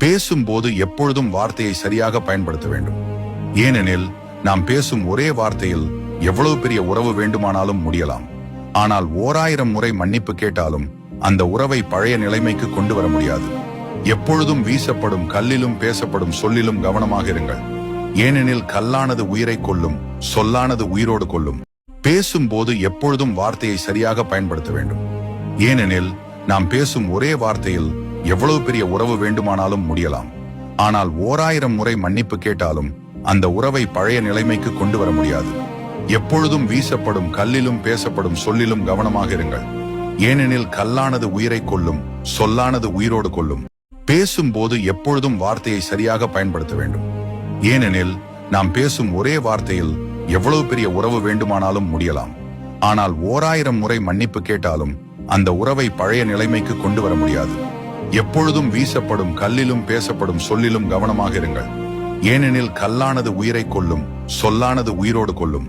பேசும்போது எப்பொழுதும் வார்த்தையை சரியாக பயன்படுத்த வேண்டும். ஏனெனில் நாம் பேசும் ஒரே வார்த்தையில் எவ்வளவு பெரிய உறவு வேண்டுமானாலும் முடியலாம். ஆனால் 1000 முறை மன்னிப்பு கேட்டாலும் அந்த உறவை பழைய நிலைமைக்கு கொண்டு வர முடியாது. எப்பொழுதும் வீசப்படும் கல்லிலும் பேசப்படும் சொல்லிலும் கவனமாக இருங்கள். ஏனெனில் கல்லானது உயிரை கொல்லும், சொல்லானது உயிரோடு கொல்லும். பேசும்போது எப்பொழுதும் வார்த்தையை சரியாக பயன்படுத்த வேண்டும். ஏனெனில் நாம் பேசும் ஒரே வார்த்தையில் எவ்வளவு பெரிய உறவு வேண்டுமானாலும் முடியலாம். ஆனால் 1000 முறை மன்னிப்பு கேட்டாலும் அந்த உறவை பழைய நிலைமைக்கு கொண்டு வர முடியாது. எப்பொழுதும் வீசப்படும் கல்லிலும் பேசப்படும் சொல்லிலும் கவனமாக இருங்கள். ஏனெனில் கல்லானது உயிரை கொல்லும், சொல்லானது உயிரோடு கொல்லும். பேசும்போது எப்பொழுதும் வார்த்தையை சரியாக பயன்படுத்த வேண்டும். ஏனெனில் நாம் பேசும் ஒரே வார்த்தையில் எவ்வளவு பெரிய உறவு வேண்டுமானாலும் முடியலாம். ஆனால் 1000 முறை மன்னிப்பு கேட்டாலும் அந்த உறவை பழைய நிலைமைக்கு கொண்டு வர முடியாது. எப்பொழுதும் வீசப்படும் கல்லிலும் பேசப்படும் சொல்லிலும் கவனமாக இருங்கள். ஏனெனில் கல்லானது உயிரை கொல்லும், சொல்லானது உயிரோடு கொல்லும்.